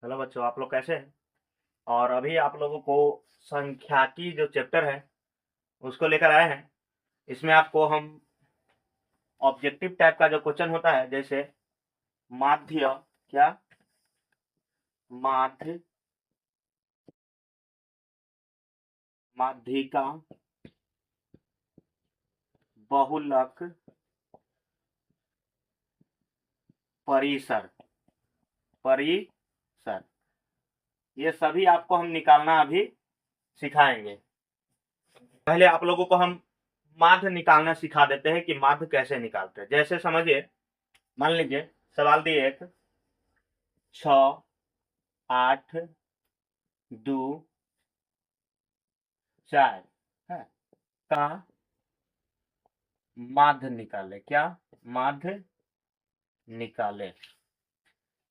Hello बच्चों, आप लोग कैसे हैं? और अभी आप लोगों को संख्याकी जो चैप्टर है उसको लेकर आए हैं। इसमें आपको हम ऑब्जेक्टिव टाइप का जो क्वेश्चन होता है, जैसे माध्य क्या माध्य माध्यिका बहुलक परिसर परिसर ये सभी आपको हम निकालना अभी सिखाएंगे। पहले आप लोगों को हम माध्य निकालना सिखा देते हैं कि माध्य कैसे निकालते हैं। जैसे समझिए, मान लीजिए सवाल दिए एक 6 8 2 4 है का माध्य निकाले। क्या माध्य निकाले?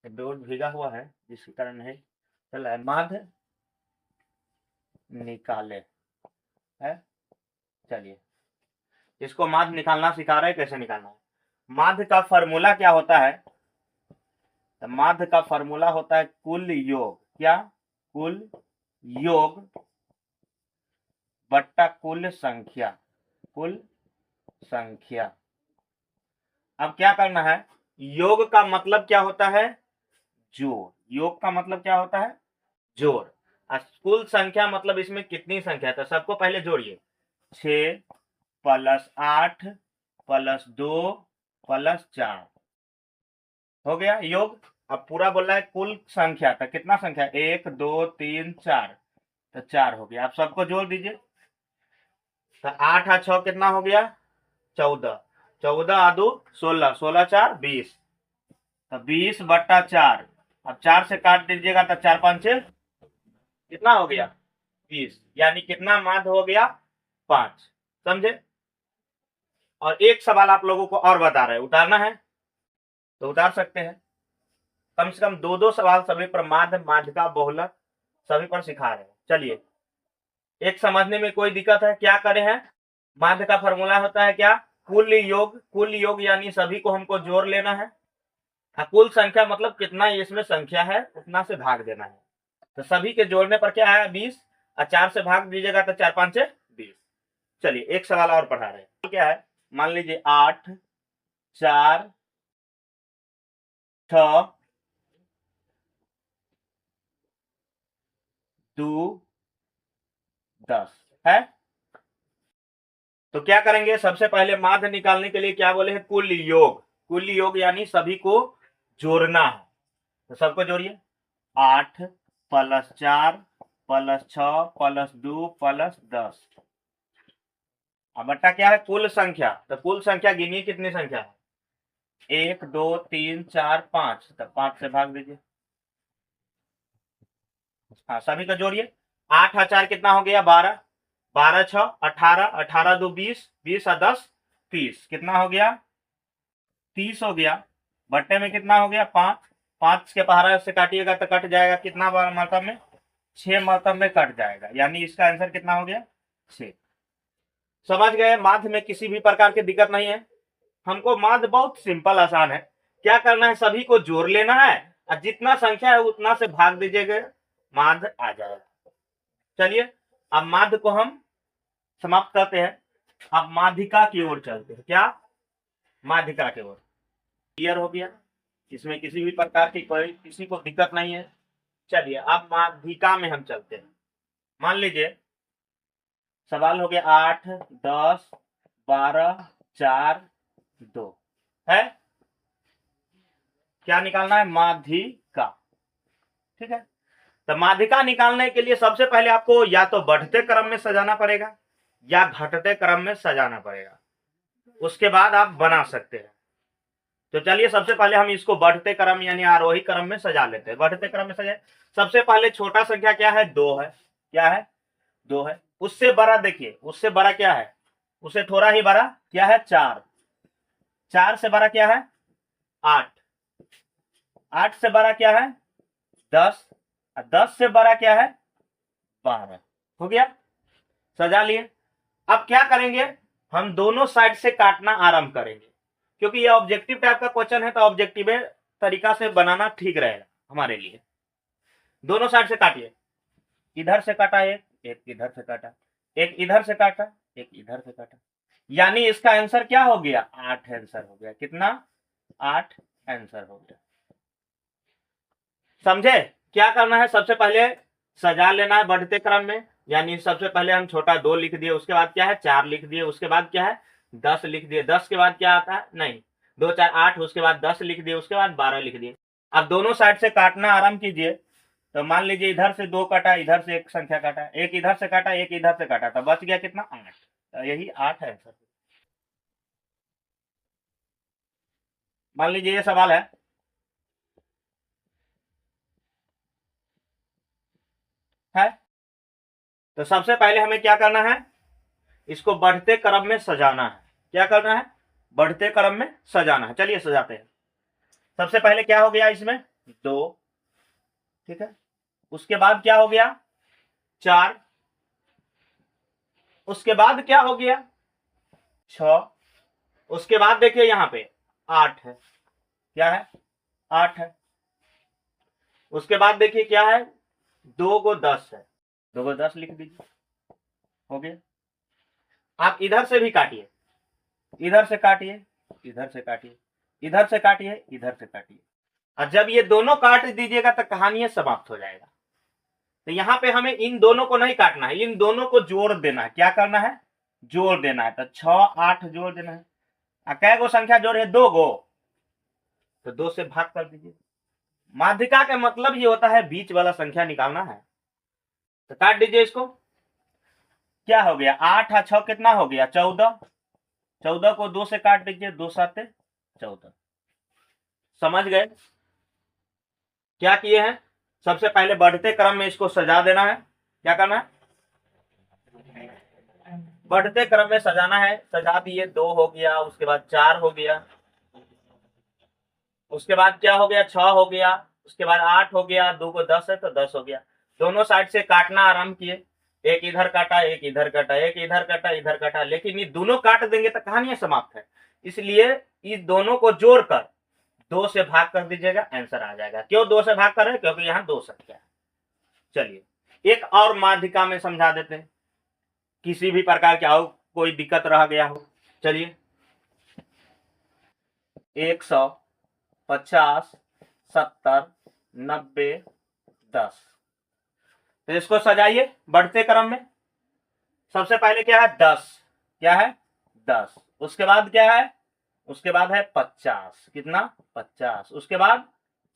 बोर्ड भीगा हुआ है जिसके कारण नहीं चल रहा है। माध्य निकाले है। चलिए, इसको माध्य निकालना सिखा रहे हैं, कैसे निकालना है। माध्य का फॉर्मूला क्या होता है? तो माध्य का फॉर्मूला होता है कुल योग। क्या? कुल योग बट्टा कुल संख्या। कुल संख्या। अब क्या करना है? योग का मतलब क्या होता है? जोड़। योग का मतलब क्या होता है? जोड़। कुल संख्या मतलब इसमें कितनी संख्या है, तो सबको पहले जोड़िए। 6 प्लस 8 प्लस 2 प्लस 4 हो गया योग। अब पूरा बोल रहा है कुल संख्या, तो कितना संख्या? 1 2 3 4, तो 4 हो गया। आप सबको जोड़ दीजिए। तो 8 और 6 कितना हो गया? 14। 14 और 2 16, 16 4 20, तो 20 बट्टा 4। अब 4 से काट दीजिएगा तो 4 5 6 कितना हो गया? 20। यानी कितना माध्य हो गया? 5। समझे? और एक सवाल आप लोगों को और बता रहे हैं, उतारना है तो उतार सकते हैं। कम से कम दो दो सवाल सभी पर माध्य माध्यिका बहुलक सभी पर सिखा रहे हैं। चलिए, एक समझने में कोई दिक्कत है? क्या करें हैं? माध्य का फॉर्मूला होता है क्या? कुल योग। कुल योग यानी सभी को हमको जोड़ लेना है। कुल संख्या मतलब कितना इसमें संख्या है उतना से भाग देना है। तो सभी के जोड़ने पर क्या है? 20। और 4 से भाग दीजिएगा तो 4 5 20। चलिए, एक सवाल और पढ़ा रहे हैं। क्या है? मान लीजिए 8 4 6 2 10 है। तो क्या करेंगे? सबसे पहले माध्य निकालने के लिए क्या बोले हैं? कुल योग। कुल योग यानी सभी को जोड़ना है। तो सबको जोड़िए। 8 प्लस 4 प्लस 6 प्लस 2 प्लस 10। अब बट्टा क्या है? कुल संख्या। तो कुल संख्या गिनिए कितनी संख्या है? 1 2 3 4 5, तो 5 से भाग दीजिए। हाँ, सभी को जोड़िए। 8 और 4 कितना हो गया? 12। 12 6 18, 18 2 20, 20 और 10 30, कितना हो गया? 30 हो गया। बट्टे में कितना हो गया? 5। 5 के पहाड़ा से काटिएगा तो कट जाएगा कितना मतलब में? 6 मतलब में कट जाएगा। यानी इसका आंसर कितना हो गया? 6। समझ गए? माध्य में किसी भी प्रकार की दिक्कत नहीं है। हमको माध्य बहुत सिंपल आसान है। क्या करना है? सभी को जोड़ लेना है और जितना संख्या है उतना से भाग दीजिएगा, माध्य आ जाएगा। चलिए, अब माध्य को हम समाप्त करते हैं। अब माध्यिका की ओर चलते हैं। क्या? माध्यिका की ओर। क्लियर हो गया? इसमें किसी भी प्रकार की कोई किसी को दिक्कत नहीं है। चलिए, अब माध्यिका में हम चलते हैं। मान लीजिए सवाल हो गया 8 10 12 4 2 है। क्या निकालना है? माध्यिका। ठीक है। तो माध्यिका निकालने के लिए सबसे पहले आपको या तो बढ़ते क्रम में सजाना पड़ेगा या घटते क्रम में सजाना पड़ेगा। उसके बाद आप बना सकते हैं। तो चलिए, सबसे पहले हम इसको बढ़ते क्रम यानी आरोही क्रम में सजा लेते हैं। बढ़ते क्रम में सजाए। सबसे पहले छोटा संख्या क्या है? 2 है। क्या है? 2 है। उससे बड़ा देखिए, उससे बड़ा क्या है? उससे थोड़ा ही बड़ा क्या है? 4। 4 से बड़ा क्या है? 8। 8 से बड़ा क्या है? 10। 10 से बड़ा क्या है? 12। हो गया? सजा लिए। अब क्या करेंगे? हम दोनों साइड से काटना आरंभ करेंगे, क्योंकि ये ऑब्जेक्टिव टाइप का क्वेश्चन है तो ऑब्जेक्टिव तरीका से बनाना ठीक रहेगा हमारे लिए। दोनों साइड से काटिए, इधर से काटा एक, एक इधर से काटा, एक इधर से काटा, एक इधर से काटा, यानी इसका आंसर क्या हो गया? 8 आंसर हो गया। कितना? 8 आंसर हो गया। समझे? क्या करना है, सबसे पहले सजा लेना है बढ़ते क्रम में, यानी सबसे पहले हम छोटा 2 लिख दिए, उसके बाद क्या है 4 लिख दिए, उसके बाद क्या है 10 लिख दिए, 10 के बाद क्या आता है, नहीं 2 4 8, उसके बाद 10 लिख दिए, उसके बाद 12 लिख दिए। अब दोनों साइड से काटना आरंभ कीजिए। तो मान लीजिए इधर से 2 काटा, इधर से एक संख्या काटा, एक इधर से काटा, एक इधर से काटा, तो बच गया कितना? 8। तो यही 8 है आंसर। मान लीजिए ये सवाल है। तो सबसे पहले हमें क्या करना है, इसको बढ़ते क्रम में सजाना है। क्या करना है? बढ़ते क्रम में सजाना है। चलिए सजाते हैं। सबसे पहले क्या हो गया इसमें? 2, ठीक है। उसके बाद क्या हो गया? 4, उसके बाद क्या हो गया? 6, उसके बाद देखिए यहां पे 8 है। क्या है? 8 है। उसके बाद देखिए क्या है? 2 को 10 है, 2 को 10 लिख दीजिए, हो गया। आप इधर से भी काटिए, इधर से काटिए, इधर से काटिए, इधर से काटिए, इधर से काटिए, और जब ये दोनों काट दीजिएगा तो कहानी समाप्त हो जाएगा। तो यहां पे हमें इन दोनों को नहीं काटना है, इन दोनों को जोड़ देना है। क्या करना है? जोड़ देना है। तो 6 8 जोड़ देना है। कै गो संख्या जोड़ है? 2 गो, तो 2 से भाग कर दीजिए। माध्यिका का मतलब ये होता है बीच वाला संख्या निकालना है। तो काट दीजिए इसको। क्या हो गया? 8 और 6 कितना हो गया? 14। 14 को 2 से काट दीजिए, 2 7 14। समझ गए क्या किए हैं? सबसे पहले बढ़ते क्रम में इसको सजा देना है। क्या करना है? बढ़ते क्रम में सजाना है। सजा दिए, 2 हो गया, उसके बाद 4 हो गया, उसके बाद क्या हो गया? 6 हो गया, उसके बाद 8 हो गया, 2 को 10 है तो 10 हो गया। दोनों साइड से काटना आरंभ किए, एक इधर काटा, एक इधर काटा, एक इधर काटा, इधर काटा, लेकिन ये दोनों काट देंगे तो कहानी समाप्त है। इसलिए इस दोनों को जोड़कर 2 से भाग कर दीजिएगा, आंसर आ जाएगा। क्यों 2 से भाग कर रहे हैं? क्योंकि यहाँ 2 संख्या है। चलिए एक और माध्यिका में समझा देते हैं, किसी भी प्रकार की हो कोई दिक्कत रह गया हो। चलिए 100 50 70 90 10, तो इसको सजाइए बढ़ते क्रम में। सबसे पहले क्या है? 10। क्या है? 10। उसके बाद क्या है? उसके बाद है 50। कितना? 50। उसके बाद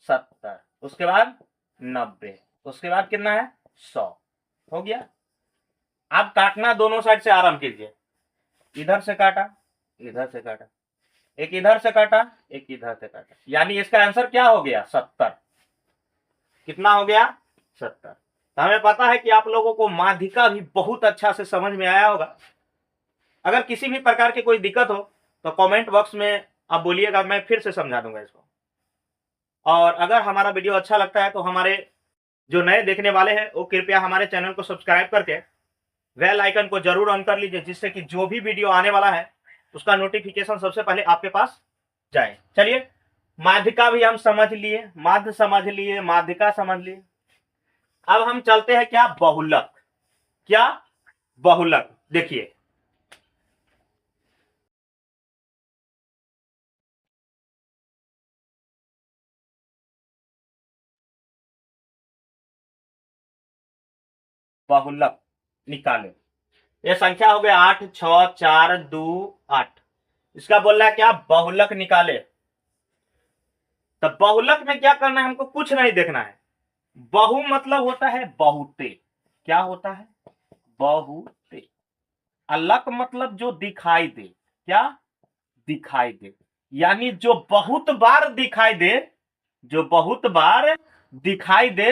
70, उसके बाद 90, उसके बाद कितना है? 100। हो गया। अब काटना दोनों साइड से आरंभ कीजिए। इधर से काटा, इधर से काटा, एक इधर से काटा, एक इधर से काटा, यानी इसका आंसर क्या हो गया? 70। कितना हो गया? 70। तो हमें पता है कि आप लोगों को माध्यिका भी बहुत अच्छा से समझ में आया होगा। अगर किसी भी प्रकार की कोई दिक्कत हो तो कमेंट बॉक्स में आप बोलिएगा, मैं फिर से समझा दूंगा इसको। और अगर हमारा वीडियो अच्छा लगता है तो हमारे जो नए देखने वाले हैं वो कृपया हमारे चैनल को सब्सक्राइब करके बेल आइकन को जरूर ऑन कर लीजिए, जिससे कि जो भी वीडियो आने वाला है उसका नोटिफिकेशन सबसे पहले आपके पास जाए। चलिए माध्यिका भी हम समझ लिए, माध्य समझ लिए, माध्यिका समझ लिए। अब हम चलते हैं क्या? बहुलक। क्या? बहुलक। देखिए बहुलक निकाले। ये संख्या हो गया 8 6 4 2 8। इसका बोल रहा है क्या? बहुलक निकाले। तो बहुलक में क्या करना है? हमको कुछ नहीं देखना है। बहु मतलब होता है बहुते। क्या होता है? बहुते। अलक मतलब जो दिखाई दे। क्या? दिखाई दे, यानी जो बहुत बार दिखाई दे, जो बहुत बार दिखाई दे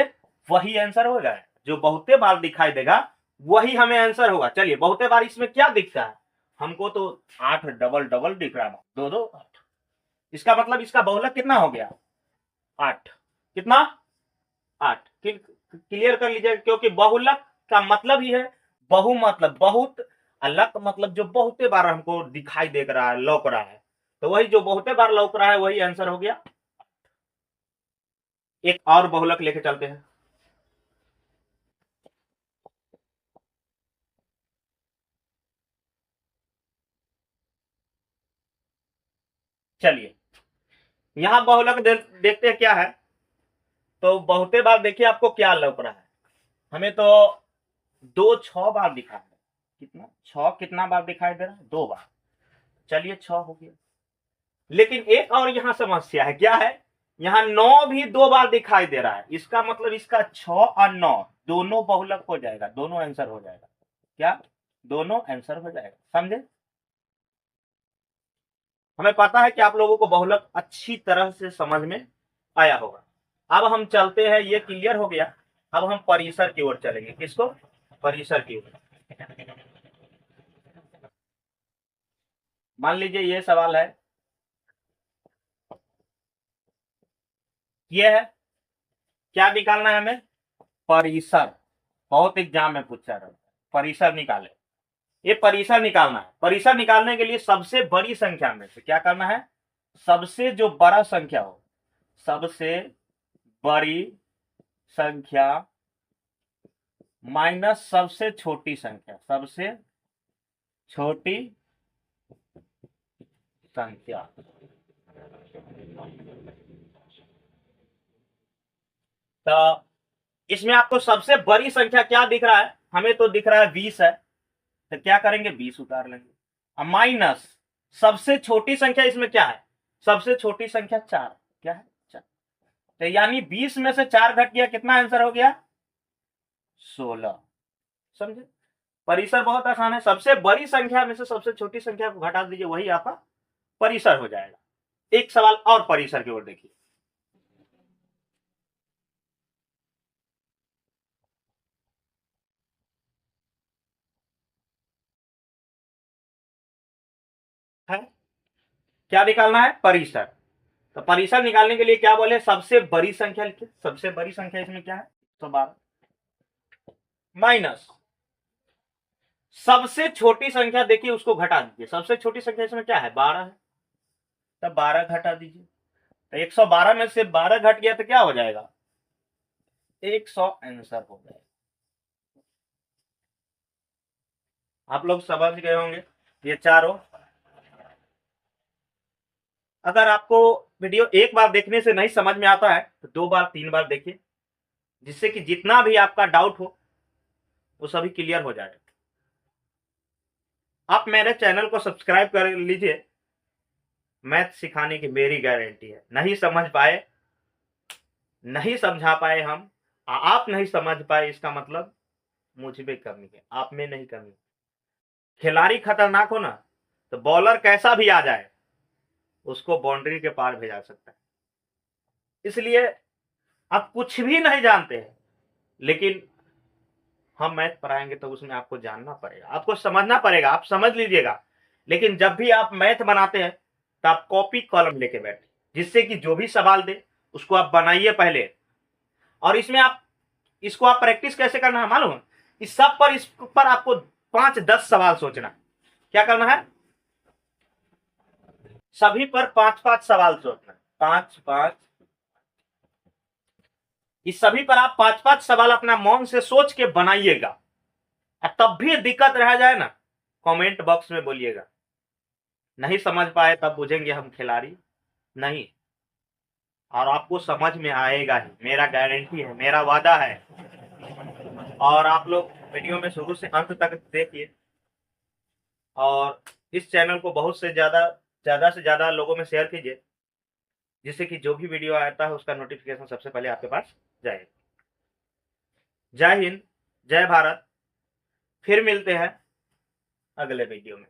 वही आंसर होगा। जो बहुते बार दिखाई देगा वही हमें आंसर होगा। चलिए बहुते बार इसमें क्या दिखता है? हमको तो 8 डबल डबल दिख रहा है, 2 2 8। इसका मतलब इसका बहुलक कितना हो गया? 8। कितना? 8। क्लियर कर लीजिए, क्योंकि बहुलक का मतलब ही है बहु मतलब बहुत, अलक मतलब जो बहुते बार हमको दिखाई दे रहा है, लौक रहा है, तो वही जो बहुते बार लौक रहा है वही आंसर हो गया। एक और बहुलक लेके चलते हैं। चलिए यहां बहुलक देखते हैं क्या है। तो बहुते बार देखिए आपको क्या लग रहा है, हमें तो 2 6 बार दिखा है। कितना 6 कितना बार दिखाई दे रहा है? 2 बार। चलिए 6 हो गया। लेकिन एक और यहां समस्या है, क्या है, यहां 9 भी 2 बार दिखाई दे रहा है। इसका मतलब इसका 6 और 9 दोनों बहुलक हो जाएगा, दोनों आंसर हो जाएगा। क्या? दोनों आंसर हो जाएगा, समझे? हमें पता है कि आप लोगों को बहुलक अच्छी तरह से समझ में आया होगा। अब हम चलते हैं, ये क्लियर हो गया। अब हम परिसर की ओर चलेंगे। किसको? परिसर की ओर। मान लीजिए ये सवाल है, ये है, क्या निकालना है हमें? परिसर। बहुत एग्जाम में पूछा रहा है, परिसर निकाले। ये परिसर निकालना है। परिसर निकालने के लिए सबसे बड़ी संख्या में से क्या करना है? सबसे जो बड़ा संख्या हो, सबसे बड़ी संख्या माइनस सबसे छोटी संख्या, सबसे छोटी संख्या। तो इसमें आपको सबसे बड़ी संख्या क्या दिख रहा है? हमें तो दिख रहा है 20 है, तो क्या करेंगे? 20 उतार लेंगे। अब माइनस सबसे छोटी संख्या, इसमें क्या है? सबसे छोटी संख्या 4। क्या है? 4। तो यानी 20 में से 4 घट गया, कितना आंसर हो गया? 16। समझे? परिसर बहुत आसान है, सबसे बड़ी संख्या में से सबसे छोटी संख्या को घटा दीजिए, वही आपका परिसर हो जाएगा। एक सवाल और परिसर की ओर देखिए। है क्या निकालना है? परिसर। तो परिसर निकालने के लिए क्या बोले? सबसे बड़ी संख्या लिखिए। सबसे बड़ी संख्या इसमें क्या है? 112 माइनस सबसे छोटी संख्या, देखिए उसको घटा दीजिए। सबसे छोटी संख्या इसमें क्या है? 12 है, तब 12 घटा दीजिए। तो 112 में से 12 घट गया तो क्या हो जाएगा? 100 आंसर हो जाएगा। आप लोग समझ गए होंगे ये चारों। अगर आपको वीडियो एक बार देखने से नहीं समझ में आता है तो 2 बार 3 बार देखिए, जिससे कि जितना भी आपका डाउट हो वो सभी क्लियर हो जाए। आप मेरे चैनल को सब्सक्राइब कर लीजिए। मैथ सिखाने की मेरी गारंटी है। नहीं समझ पाए, नहीं समझा पाए हम, आप नहीं समझ पाए, इसका मतलब मुझ में कमी है, आप में नहीं कमी। खिलाड़ी खतरनाक हो ना, तो बॉलर कैसा भी आ जाए उसको बाउंड्री के पार भेजा सकता है। इसलिए आप कुछ भी नहीं जानते हैं, लेकिन हम मैथ पढ़ाएंगे तो उसमें आपको जानना पड़ेगा, आपको समझना पड़ेगा। आप समझ लीजिएगा, लेकिन जब भी आप मैथ बनाते हैं तो आप कॉपी कलम लेके बैठे, जिससे कि जो भी सवाल दे उसको आप बनाइए पहले। और इसमें आप इसको आप प्रैक्टिस कैसे करना है मालूम है? इस सब पर, इस पर आपको 5-10 सवाल सोचना। क्या करना है? सभी पर 5-5 सवाल सोचना। 5-5, इस सभी पर आप 5-5 सवाल अपना मन से सोच के बनाइएगा। तब भी दिक्कत रह जाए ना, कमेंट बॉक्स में बोलिएगा। नहीं समझ पाए तब बुझेंगे हम खिलाड़ी नहीं, और आपको समझ में आएगा ही, मेरा गारंटी है, मेरा वादा है। और आप लोग वीडियो में शुरू से अंत तक देखिए, और इस चैनल को बहुत से ज्यादा से ज्यादा लोगों में शेयर कीजिए, जिससे कि जो भी वीडियो आता है उसका नोटिफिकेशन सबसे पहले आपके पास जाए। जय हिंद, जय भारत। फिर मिलते हैं अगले वीडियो में।